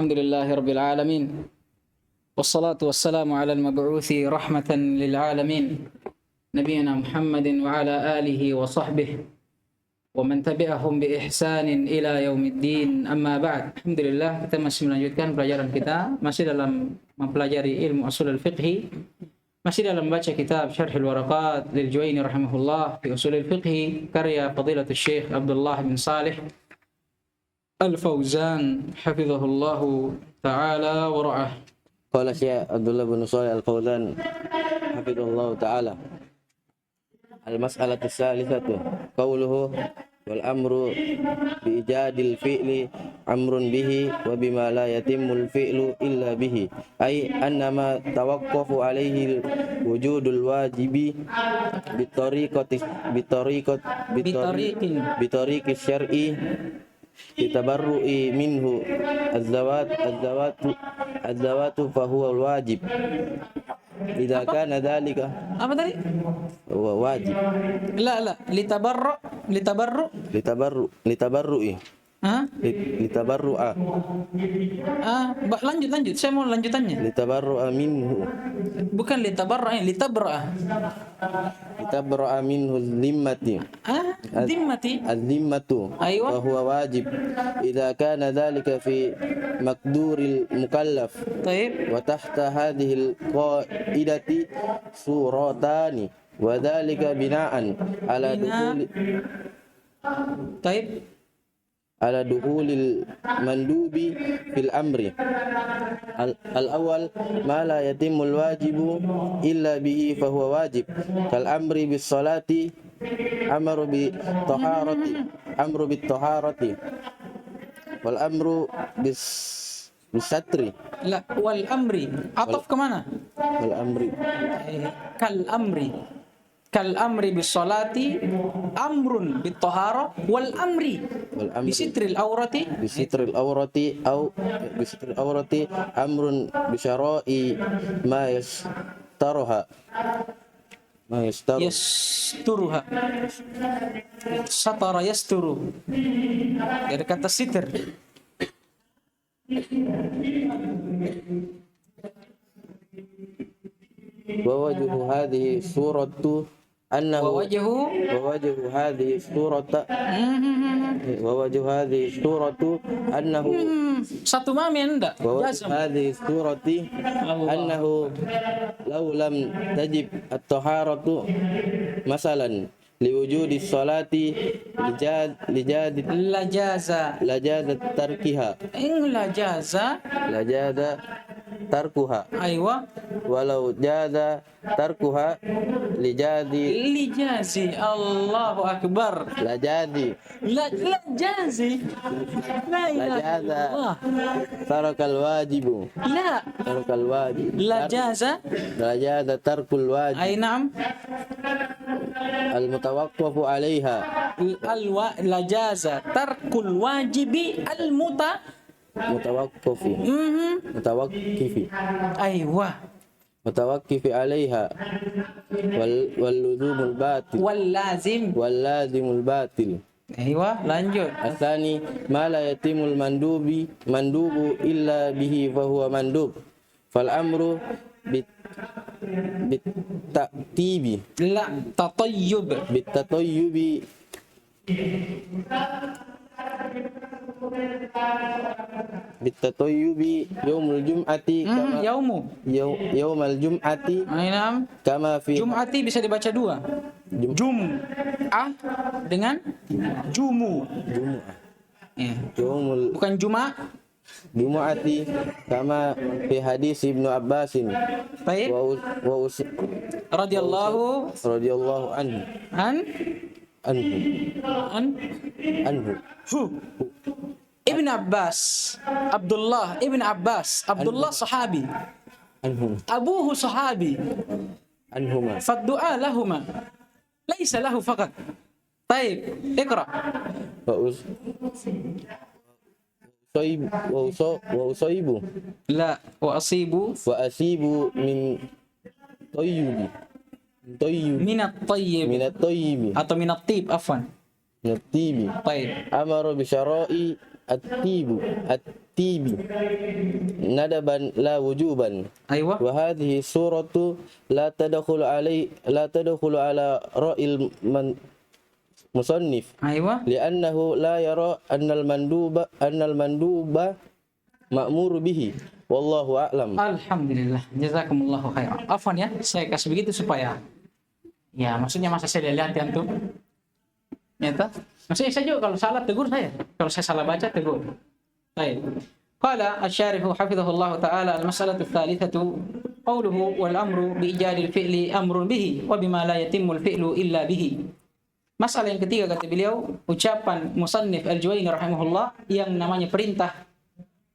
الحمد لله رب العالمين والصلاة والسلام على المبعوث رحمة للعالمين نبينا محمد وعلى آله وصحبه ومن تبعهم بإحسان إلى يوم الدين أما بعد. Alhamdulillah, kita masih melanjutkan pelajaran kita, masih dalam mempelajari ilmu usul al-fiqh, masih dalam membaca kitab Syarh al-Waraqat lil Juwaini rahimahullah fi usul al-fiqh karya Fadilatul Syekh Abdullah bin Salih Al-Fauzan hafizahullahu ta'ala wa ra'ah. Qala Syekh Abdullah bin Shalih Al-Fauzan hafizahullahu ta'ala. Al-mas'alatu tsalitsatu qauluhu wal amru bi ijadil fi'li amrun bihi wa bima la yatimmul fi'lu illa bihi ay annama tawaqqafu alayhi wujudul wajibi bitariqati syar'i litabarru'i minhu az-zawatu fa huwa al-wajib idza kana dhalika. Apa tadi? Huwa wajib. La Litabarru'i. Hah? Litabarru'a. Lanjut. Saya mau lanjutannya. Litabarru'a minhu. Bukan litabarra, litabra'a. Litabarru'a minhu zimmati. Zimmati. Az-zimmatu. Aywa. Wa huwa wajib. Idza kana dhalika fi maqduril mukallaf. Baik. Wa tahta hadhihi al-qa'idati suratani. Wa dhalika bina'an ala dukhuli. Baik. Ala dukhulil mandubi fil amri. Al-awwal ma la yatimul wajibu illa bihi fa huwa wajib kal amri bis salati amru bi taharati wal amru bis satri. La wal amri ataf ke mana? Wal amri kal amri bis salati amrun bit tahara wal amri bisitril awrati au bisitril awrati amrun bisyara'i ma yasturuha satara yasturu dari kata sitr. wa wajhu hadhihi suratu annahu annahu satu mami enggak jazm hadhihi surati annahu law lam tajib at-taharatu masalan liwujudi salati lajaza tarkiha lajaza tarkuha. Aywa. Walau jaza tarkuha lijazi. Allahu akbar. Lajazi. Lajazi. Lajaza tarakal wajibu. Tarakal wajib. Lajaza tarkul wajib. Ay na'am. Al-mutawaqqafu 'alaiha. Lajaza tarkul wajibi mutawaqqifi. Aywa. Mutawaqqifi 'alaiha wal lazimul batil. Aywa, lanjut. Asani ma la yatimul mandubu illa bihi fa huwa mandub. Fal amru bit ta'tibi. La tatayyub. Bit tatayyubi. Bitatayyubi yaumul jum'ati kama yaumal jum'ati. Ainam. Kama fi Jum'ati bisa dibaca dua. Jum'ah dengan jumu. Ya. Bukan juma. Jumu'ati kama fi hadis Ibnu Abbasin. Baik. Wa radhiyallahu anhu. Ibn Abbas. Abdullah Ibn Abbas. Abdullah sahabi. Abuhu sahabi. Anhuma. Faddu'a lahuma. Laisa lahu faqat. Taib. Iqra. Wa usaibu. La. Wa asibu min tayyubi. Minat tayyib. Atau minat tib. Afwan. Natibi. Baik. Amara bi syara'i at-tibu tartibi nadaban la wujuban. Aywa. Wa hadhihi suratu la tadkhulu ala ra'il musannif Aywa. li'annahu la yara annal manduba ma'mur bihi wallahu a'lam. Alhamdulillah, jazakumullahu khairan. Afwan ya, saya kasih begitu supaya ya maksudnya masa saya lihat tuh. Nyata. Maksudnya saya juga kalau salah tegur saya. Kalau saya salah baca tegur. Baik. Qala asy-syarih hafizahullah taala al-mas'alatu ats-tsalitsatu qawluhu wal amru bi ijadil fi'li amrun bihi wa bima la yatimmu al-fi'lu illa bihi. Masalah yang ketiga kata beliau, ucapan musannif Al-Juwayni rahimahullah yang namanya perintah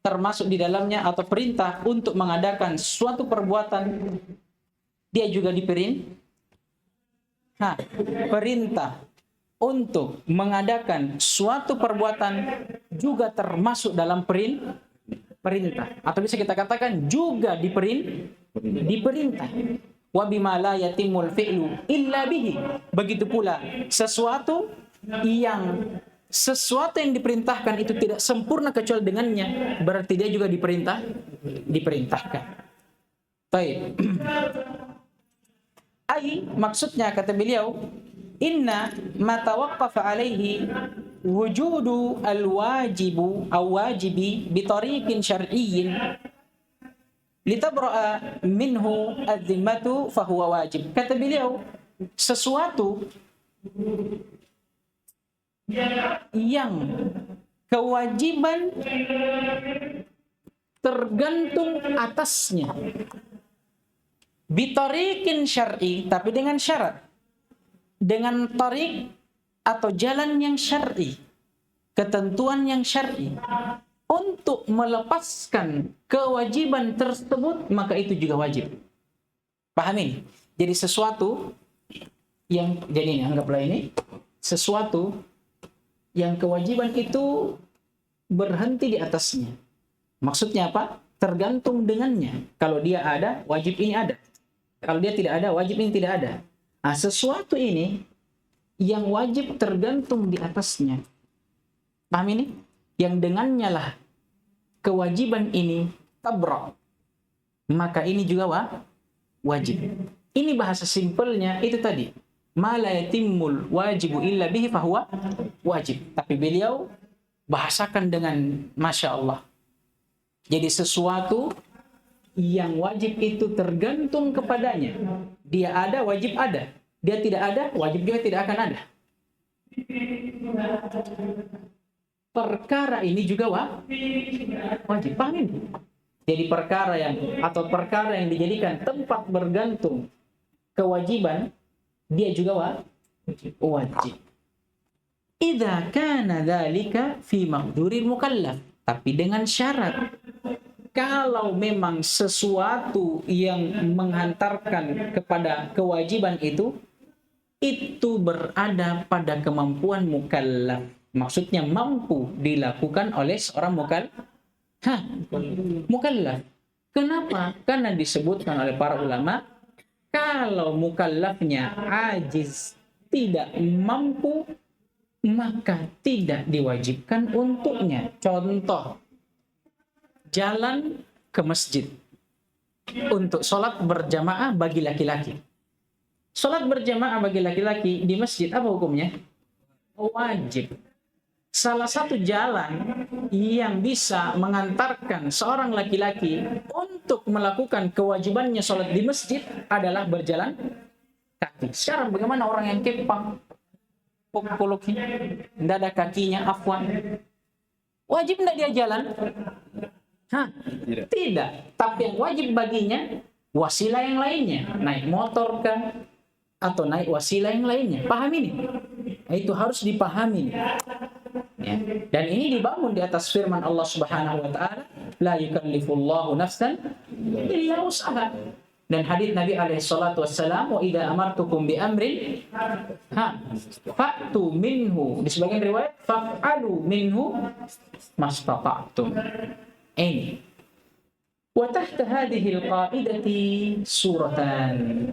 termasuk di dalamnya atau perintah untuk mengadakan suatu perbuatan dia juga perintah untuk mengadakan suatu perbuatan juga termasuk dalam perintah atau bisa kita katakan juga diperintah. Wa bima la yatimul fi'lu illa bihi. Begitu pula sesuatu yang diperintahkan itu tidak sempurna kecuali dengannya, berarti dia juga diperintahkan. Baik. Maksudnya kata beliau, inna ma tawaqqafa alaihi wujudu wajibi bi tariqin syar'iyyin litabra'a minhu adh-dhimmatu fa huwa wajib. Kata beliau, sesuatu yang kewajiban tergantung atasnya bitariqin syar'i, tapi dengan syarat, dengan tarik atau jalan yang syar'i, ketentuan yang syar'i, untuk melepaskan kewajiban tersebut maka itu juga wajib. Pahami? Jadi sesuatu yang anggaplah ini sesuatu yang kewajiban itu berhenti di atasnya. Maksudnya apa? Tergantung dengannya. Kalau dia ada, wajib ini ada. Kalau dia tidak ada, wajib ini tidak ada. Nah, sesuatu ini yang wajib tergantung di atasnya. Paham ini? Yang dengannya lah kewajiban ini tabra. Maka ini juga wajib. Ini bahasa simpelnya itu tadi. Ma la yatimmul wajibu illa bihi fahuwa wajib. Tapi beliau bahasakan dengan Masya Allah. Jadi sesuatu yang wajib itu tergantung kepadanya. Dia ada, wajib ada. Dia tidak ada, wajib juga tidak akan ada. Perkara ini juga wajib. Paham ini? Jadi perkara yang dijadikan tempat bergantung kewajiban, dia juga wajib. Idza kana dzalika fi maqduril mukallaf. Tapi dengan syarat, kalau memang sesuatu yang menghantarkan kepada kewajiban itu berada pada kemampuan mukallaf. Maksudnya mampu dilakukan oleh seorang mukallaf. Kenapa? Karena disebutkan oleh para ulama, kalau mukallafnya ajiz, tidak mampu, maka tidak diwajibkan untuknya. Contoh, jalan ke masjid untuk sholat berjamaah bagi laki-laki. Sholat berjamaah bagi laki-laki di masjid, apa hukumnya? Wajib. Salah satu jalan yang bisa mengantarkan seorang laki-laki untuk melakukan kewajibannya sholat di masjid adalah berjalan kaki. Sekarang bagaimana orang yang kepang, pukul-pukul, tidak ada kakinya, afwan. Wajib tidak dia jalan? Tidak. Tapi yang wajib baginya wasilah yang lainnya. Naik motor kan? Atau naik wasilah yang lainnya. Paham ini? Itu harus dipahami. Ya. Dan ini dibangun di atas firman Allah Subhanahu wa taala, la yukallifullahu nafsan illa wus'aha. Dan hadits Nabi alaihi salatu wassalam, wa idza amartukum bi amrin fa'tu minhu, di sebagian riwayat fa'alu minhu mastata'tum. Ini. Wa tahta hadhihi al-qa'idati suratan.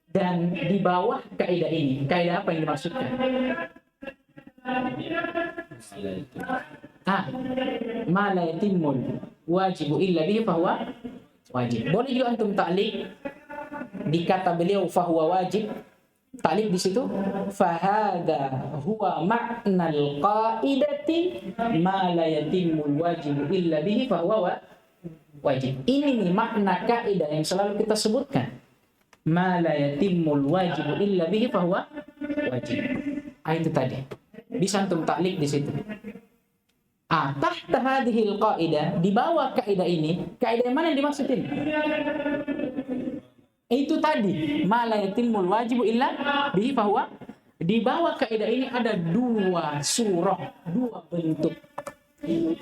Dan di bawah kaidah ini, kaidah apa yang dimaksudkan? Ma la yatimul wajibu illa bihi fahuwa wajib. Boleh juga antum ta'liq di kata beliau fahuwa wajib. Ta'liq di situ fahada huwa ma'nal qaidati ma la yatimul wajibu illa bihi fahuwa wajib. Ini nih makna kaidah yang selalu kita sebutkan. Ma la yatimul wajibu illa bihi fahuwa wajib. Itu tadi. Bisa antum ta'liq di situ. Tahta hadhil qaidah, di bawah kaidah ini, kaidah mana yang dimaksud ini? Itu tadi, ma la yatimul wajibu illa bihi fahuwa. Di bawah kaidah ini ada dua surah, dua bentuk.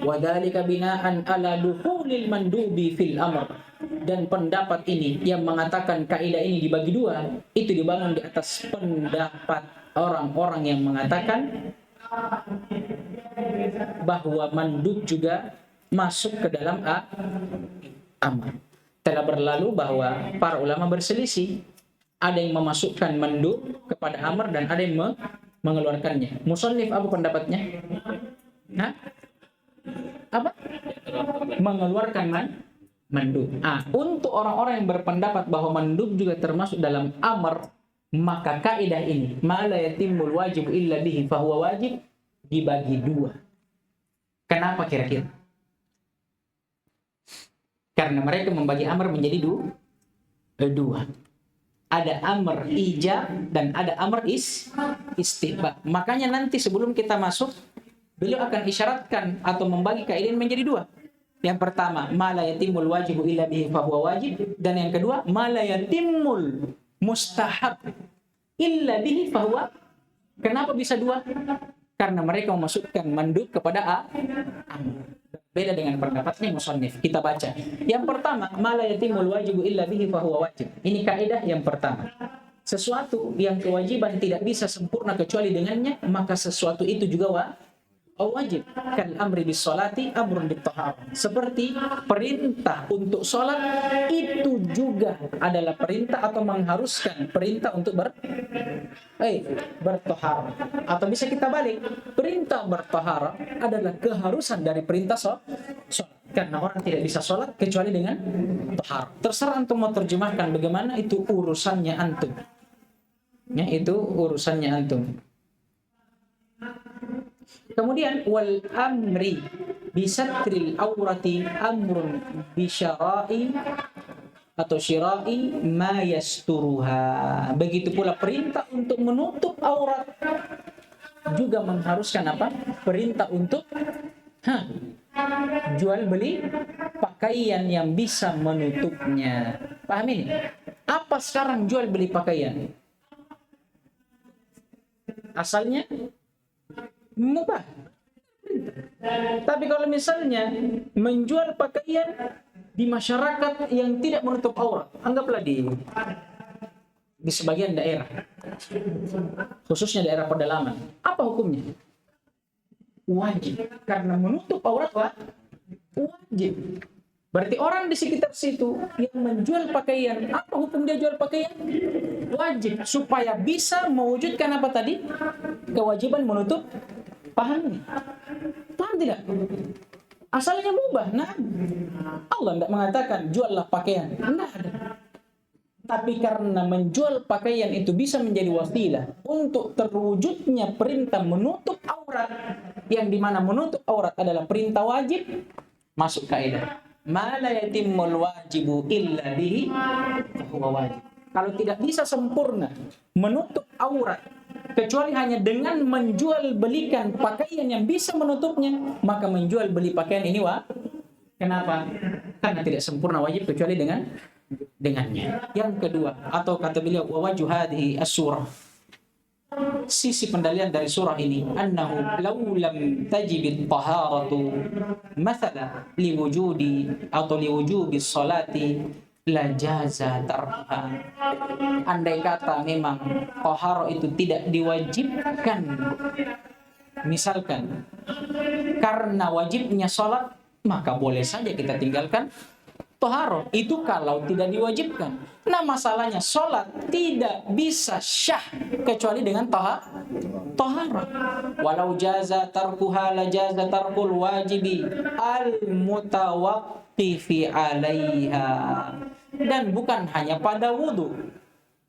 Wa dzalika bina'an ala dukhulil mandubi fil amr. Dan pendapat ini yang mengatakan kaidah ini dibagi dua, itu dibangun di atas pendapat orang-orang yang mengatakan bahwa mandub juga masuk ke dalam amr. Telah berlalu bahwa para ulama berselisih. Ada yang memasukkan mandub kepada amr dan ada yang mengeluarkannya. Musannif apa pendapatnya? Apa? Mengeluarkan mandub. Untuk orang-orang yang berpendapat bahwa mandub juga termasuk dalam amr, maka kaidah ini ma la yatimul wajib illa bihi fahuwa wajib dibagi dua. Kenapa kira-kira? Karena mereka membagi amr menjadi dua. Ada amr ijab dan ada amr istihbab. Makanya nanti sebelum kita masuk, beliau akan isyaratkan atau membagi kaidah ini menjadi dua. Yang pertama, ma la yatimul wajibu illa bihi fahuwa wajib, dan yang kedua, ma la yatimul mustahab illa bihi fahuwa. Kenapa bisa dua? Karena mereka memasukkan mandub kepada amr. Beda dengan pendapatnya musannif. Kita baca. Yang pertama, ma la yatimul wajibu illa bihi fahuwa wajib. Ini kaidah yang pertama. Sesuatu yang kewajiban tidak bisa sempurna kecuali dengannya, maka sesuatu itu juga wajib. Kal amri bis sholati amrun bit taharah. Seperti perintah untuk sholat itu juga adalah perintah atau mengharuskan perintah untuk bertaharah. Atau bisa kita balik, perintah bertaharah adalah keharusan dari perintah sholat. Karena orang tidak bisa sholat kecuali dengan taharah. Terserah antum mau terjemahkan bagaimana, itu urusannya antum. Ya, itu urusannya antum. Kemudian wal amri bisatril aurati amrun bisyara'i atau syira'i ma yasturuha. Begitu pula perintah untuk menutup aurat juga mengharuskan apa? Perintah untuk jual beli pakaian yang bisa menutupnya. Paham ini? Apa sekarang jual beli pakaian? Asalnya mubah. Tapi kalau misalnya menjual pakaian di masyarakat yang tidak menutup aurat, anggaplah di sebagian daerah, khususnya daerah pedalaman, apa hukumnya? Wajib, karena menutup aurat wajib. Berarti orang di sekitar situ yang menjual pakaian, apa hukum dia jual pakaian? Wajib, supaya bisa mewujudkan apa tadi? Kewajiban menutup. Paham? Paham tidak? Asalnya mubah. Nah, Allah tidak mengatakan juallah pakaian. Tidak ada. Tapi karena menjual pakaian itu bisa menjadi wasilah untuk terwujudnya perintah menutup aurat, yang dimana menutup aurat adalah perintah wajib, masuk kaidah. Ma la yatimul wajibu illa bihi fahuwa wajib. Kalau tidak bisa sempurna menutup aurat kecuali hanya dengan menjual belikan pakaian yang bisa menutupnya, maka menjual beli pakaian ini kenapa? Karena tidak sempurna wajib kecuali dengannya. Yang kedua, atau kata beliau wa wajhu hadhihi as-surah, sisi pendalilan dari surah ini, annahu law lam tajib at-taharatu mathala liwujudi atau liwujubi salati la jaza tarha. Andai kata memang taharah itu tidak diwajibkan, misalkan karena wajibnya salat, maka boleh saja kita tinggalkan toharo. Itu kalau tidak diwajibkan. Nah masalahnya sholat tidak bisa syah kecuali dengan toharo. Walau jaza tarkuha la jaza tarkul wajibi al mutawaqqifi alaiha. Dan bukan hanya pada wudu,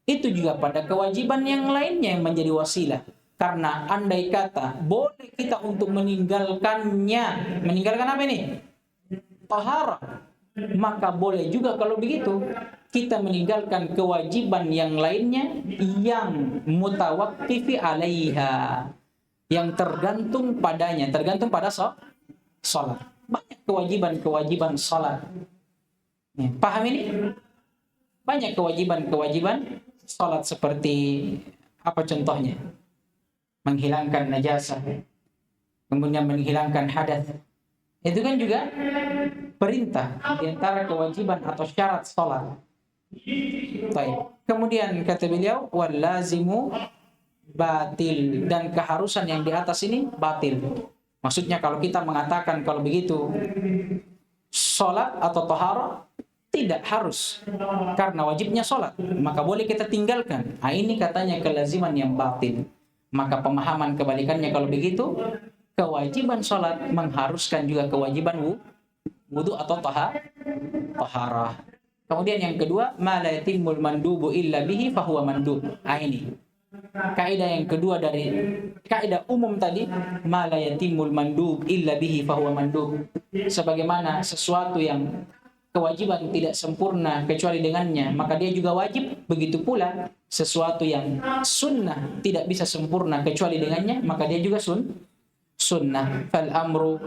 itu juga pada kewajiban yang lainnya yang menjadi wasilah. Karena andai kata boleh kita untuk meninggalkannya, meninggalkan apa ini? Taharah. Maka boleh juga kalau begitu kita meninggalkan kewajiban yang lainnya yang mutawaqqifi alaiha, yang tergantung padanya, tergantung pada sholat. Banyak kewajiban-kewajiban sholat. Paham ini? Banyak kewajiban-kewajiban sholat seperti apa contohnya? Menghilangkan najasah, kemudian menghilangkan hadas. Itu kan juga perintah di antara kewajiban atau syarat sholat. Baik. Kemudian kata beliau, wal lazimu batil, dan keharusan yang di atas ini batil. Maksudnya kalau kita mengatakan kalau begitu sholat atau taharah tidak harus karena wajibnya sholat, maka boleh kita tinggalkan. Nah, ini katanya kelaziman yang batil. Maka pemahaman kebalikannya kalau begitu, kewajiban sholat mengharuskan juga kewajiban wudu atau taharah. Kemudian yang kedua, ma la yatimul mandubu illa bihi fahuwa mandub. Ini kaidah yang kedua dari kaidah umum tadi, ma la yatimul mandub illa bihi fahuwa mandub. Sebagaimana sesuatu yang kewajiban tidak sempurna kecuali dengannya, maka dia juga wajib. Begitu pula sesuatu yang sunnah tidak bisa sempurna kecuali dengannya, maka dia juga sunnah. Fal amru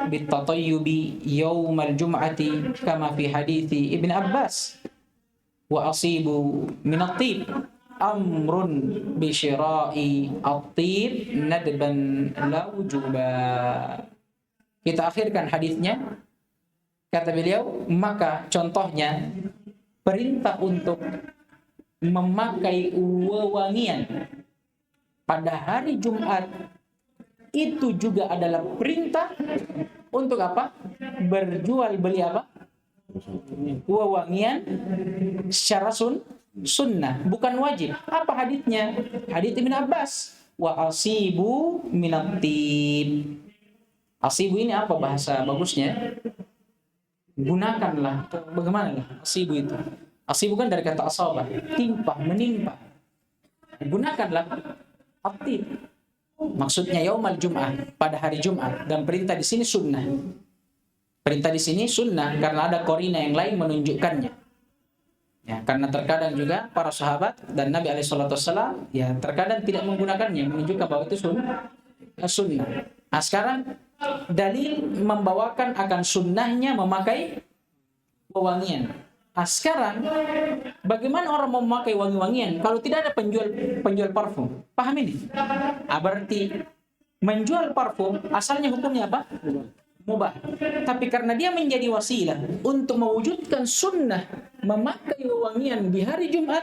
bitatayyubi yaumal jum'ati kama fi hadithi Ibn Abbas wa asibu min at-tib amrun bi syira'i at-tib nadban la wujuba. Kita akhirkan hadisnya. Kata beliau, maka contohnya perintah untuk memakai wewangian pada hari Jumat itu juga adalah perintah untuk apa? Berjual beli apa? Wewangian secara sunnah, bukan wajib. Apa hadisnya? Hadits Ibn Abbas, wa asibu minat tib. Asibu ini apa bahasa bagusnya? Gunakanlah, bagaimana lah asibu itu? Asibu kan dari kata asabah, timpa, menimpa. Gunakanlah atib. Maksudnya yaumal jum'ah, pada hari Jumat, dan perintah di sini sunnah. Perintah di sini sunnah karena ada korina yang lain menunjukkannya. Ya, karena terkadang juga para sahabat dan Nabi SAW ya terkadang tidak menggunakannya, menunjukkan bahwa itu sunnah. Nah, sekarang dalil membawakan akan sunnahnya memakai wewangian. Nah, sekarang bagaimana orang mau memakai wangi-wangian kalau tidak ada penjual parfum? Paham ini? Berarti menjual parfum asalnya hukumnya apa? Mubah. Tapi karena dia menjadi wasilah untuk mewujudkan sunnah memakai wewangian di hari Jumat,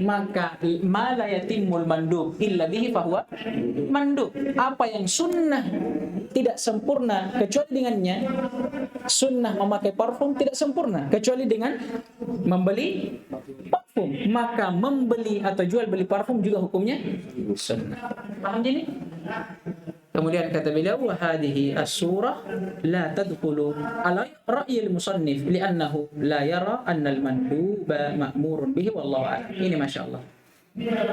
maka ma la yatimul mandub illa bihi fahuwa mandub. Apa yang sunnah tidak sempurna kecuali dengannya, sunnah memakai parfum tidak sempurna kecuali dengan membeli parfum, maka membeli atau jual beli parfum juga hukumnya sunnah. Paham ini? Kemudian kata beliau, wa hadhihi as-surah la tadkhulu ala ra'yi al-musannif li'annahu la yara anna al-manduba ma'murun bihi wallahu a'lam. Ini masyaallah.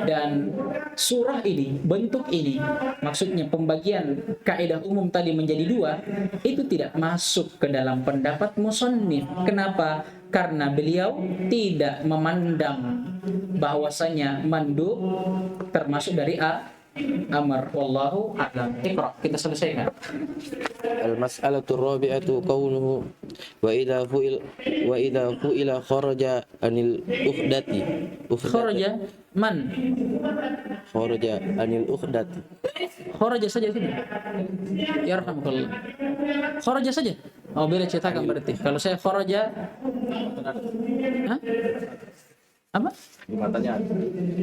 Dan surah ini, bentuk ini, maksudnya pembagian kaidah umum tadi menjadi dua, itu tidak masuk ke dalam pendapat musannif. Kenapa? Karena beliau tidak memandang bahwasanya mandub termasuk dari amar. Wallahu a'lam. Iqra, kita selesaikan. Al-mas'alatu rabi'atu qawluhu wa idza fu'ila kharaja anil ukhdati. Kharaja man? Kharaja anil ukhdati. Kharaja saja sini. Yarhamukallah. Kharaja saja. Oh, bila ceritakan berarti. Kalau saya kharaja apa?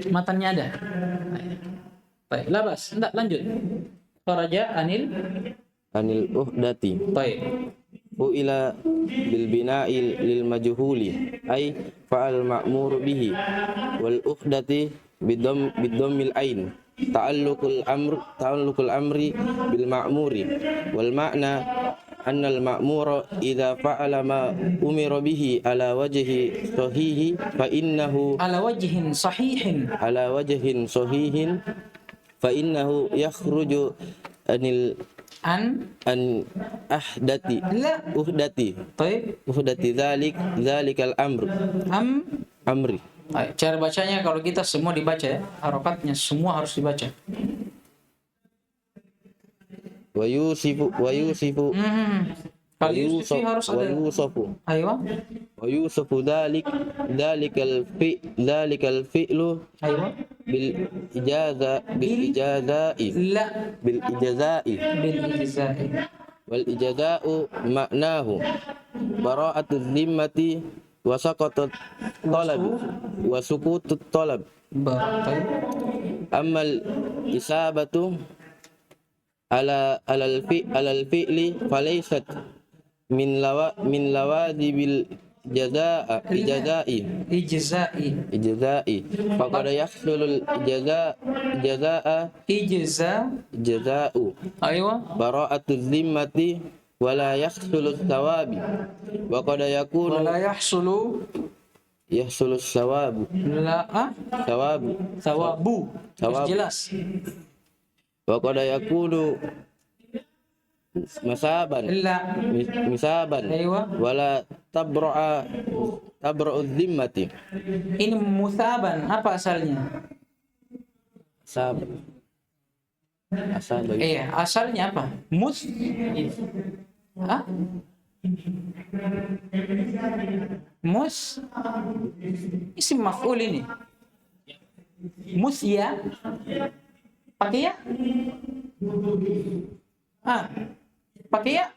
Matanya ada. Baik, labas. Enggak, lanjut. Kharaja anil uhdati. Baik. fu'ila bil bina'i lil majhuli ay fa'al ma'mur bihi wal ukhdati bidammil ain ta'alluqul amri bil ma'muri wal ma'na anna al ma'mura idza fa'ala ma umira bihi ala wajhi sahihi fa innahu ala wajhin sahihin fa innahu yakhruju an ahdati لا uhdati zalikal amri. Cara bacanya kalau kita semua dibaca ya, harokatnya semua harus dibaca. Wa yusifu Kalau Yusufi harus ada. Ayo. Wa yusufu zalikal fi'lu Ayo. bil ijazai wal ijaza'u ma'nahu bara'atu dhimmati wa saqatut talab wa sukutut talab. Ammal isabatu alal fi'li falaysat min lawazibil ijza'i faqad yahsulul jaza'u Ayo. bara'atu dhimmati wala yahsulus thawabi wa qad yakunu Wala yahsulus thawabu thawabu. Harus jelas. wa qad yakunu misaban Ayo. wala tabra'u dhimmati. Ini musaban apa asalnya? Asalnya apa? Isim maf'ul ini. Ya. Pakai ya? Pakai ya?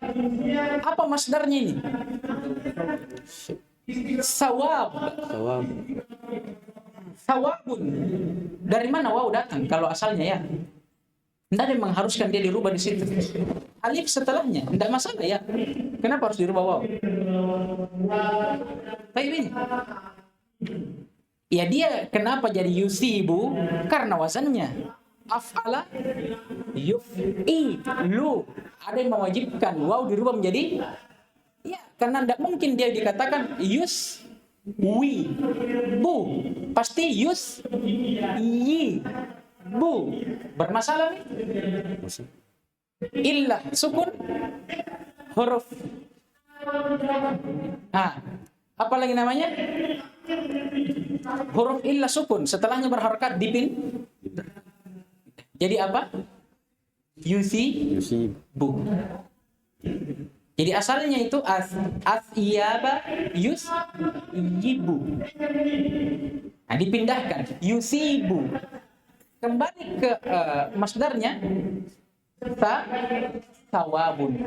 Apa masdarnya ini? Sawabun. Dari mana waw datang kalau asalnya ya? Tidak ada yang mengharuskan dia dirubah di situ. Alif setelahnya, tidak masalah ya. Kenapa harus dirubah waw? Baik ini. Ya dia kenapa jadi yusibu? Karena wazannya af'ala yuf'ilu. Ada yang mewajibkan waw dirubah menjadi ya, karena tidak mungkin dia dikatakan bu. Pasti bu. Bermasalah nih. Illa sukun huruf. Apa lagi namanya? Huruf illa sukun, setelahnya berharokat dipin. Jadi apa? Bu. Jadi asalnya itu asyaba yibu. Dipindahkan yusibu. Kembali ke masdarnya sawabun.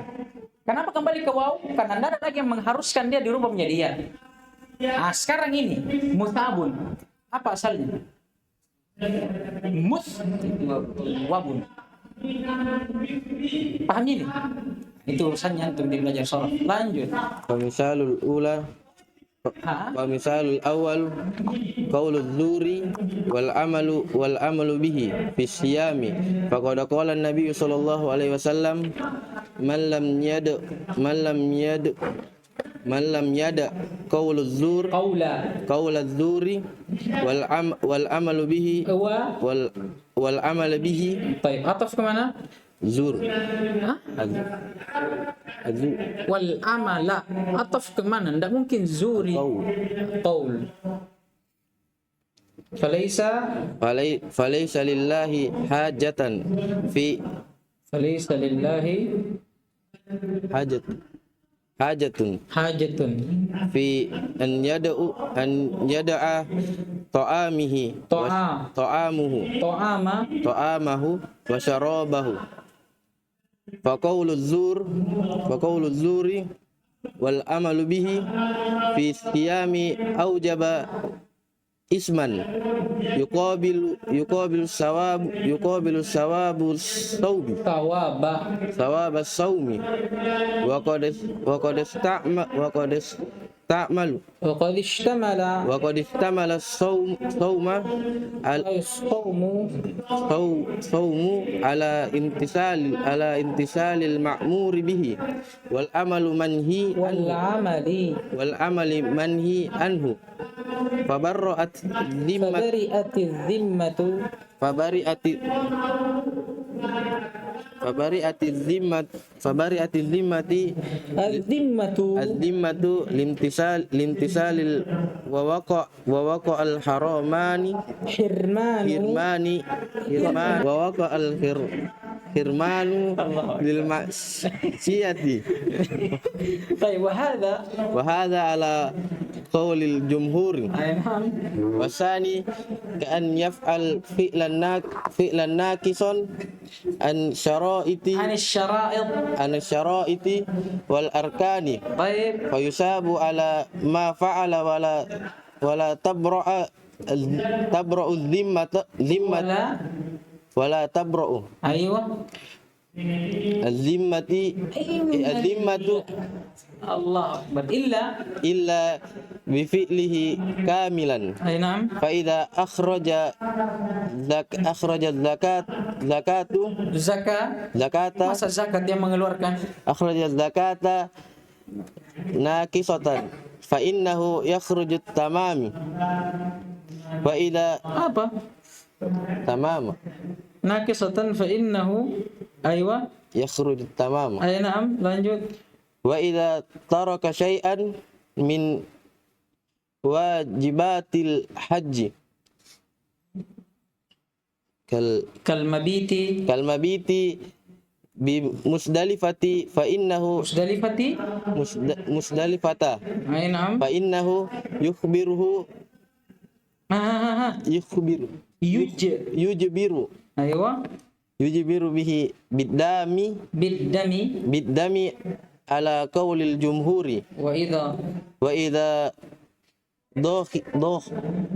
Kenapa kembali ke waw? Karena tidak ada lagi yang mengharuskan dia dirubah menjadi ya. Sekarang ini musabun. Apa asalnya? Wabun. Paham ini? Itu urusannya untuk belajar sorof. Lanjut. Misalul ula wa misalul awal qauluz zuri wal amalu bihi fi siyami faqad qala an-nabiy sallallahu alaihi wasallam man lam yada qauluz zuri wal amalu bihi wal amal bihi. Baik, ataf ke mana? Zur. Wal amala. Ataf ke mana? Tidak mungkin zuri. Qaul. Falaysa lillahi hajatan fi Falaysa lillahi hajatun fi an yada'a ta'amahu wa syarabahu. Faqauluz zuri wal amalu bihi fi siyami aujaba isman yuqabilu sawabu saumi sawab saumi wa qad ista'malu وقد اشتمل sauma saumu ala intisalil ma'muri bihi wal amalu manhi wal amali manhi anhu fabarra'at zimmati az-zimmatu limtisalil wa waqa al haramani hirmani wa waqa al hirmanu lil maksiyati. طيب wa hadha ala qaulil jumhur. Wasani ka'an yaf'al fi'lan nakison an syara'iti wal arkani طيب fayusabu ala ma fa'ala wala tabra'u wala tabra'u أيوة az-zimmatu الله أكبر illa bifi'lihi kamilan. أي نعم Fa idza akhraja zakata masa zakat yang mengeluarkan akhraja zakata nakisatan fa innahu yakhruju tamami wa idza apa tamama nakisatan fa innahu أيوة yakhruju tamama أي نعم lanjut wa idza taraka syai'an min wajibatil haji kalmabiti bi musdalifati fa innahu musdalifata أي نعم fa innahu yukhbiru yujbiru bihi biddami ala qaulil jumhuri wa idza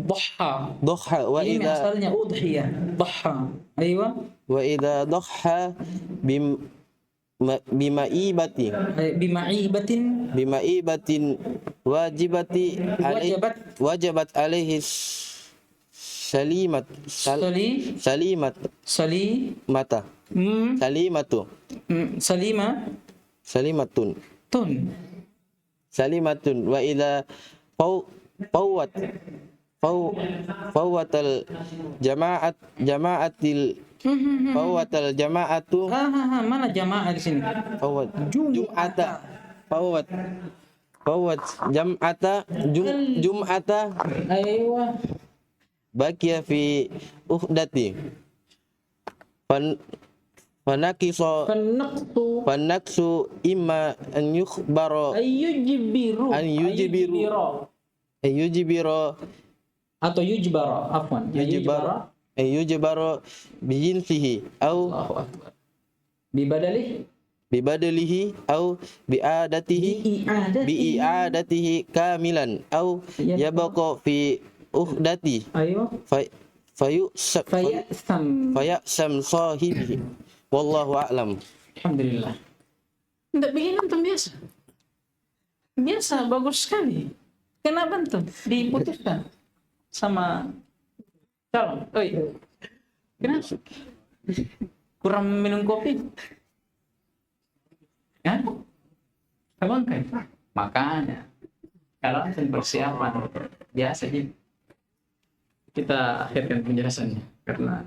ضحى wa ini idza asalnya udhiyah ضحى أيوة wa idza dhahha bimaibatin wajibat alaihi salimatun wa idza fawwatal jama'atu mana jamaah di sini fawwat jum'ata أيوة baqiya fi uhdati fanaksu imma an yukhbara yujbiru atau yujbara afwan yujbaru bijinsihi au bibadalihi au bi'adatihi kamilan au yabqa fi uhdati ayo fayasam sahibi wallahu a'lam. Alhamdulillah. Tidak bikin antum biasa bagus sekali. Kenapa antum diputuskan sama calon? Oi, kenapa? Kurang minum kopi? Ya? Abang kan? Makanya kalau antum persiapan biasa aja. Kita akhirkan penjelasannya karena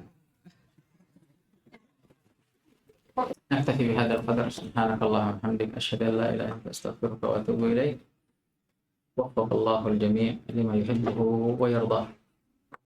naktafi bihadzal qadar. Subhanakallahumma wa bihamdika asyhadu an la ilaha illa anta astaghfiruka wa atubu ilaik. Waffaqallahu al-jami' lima yuhibbu wa yardah.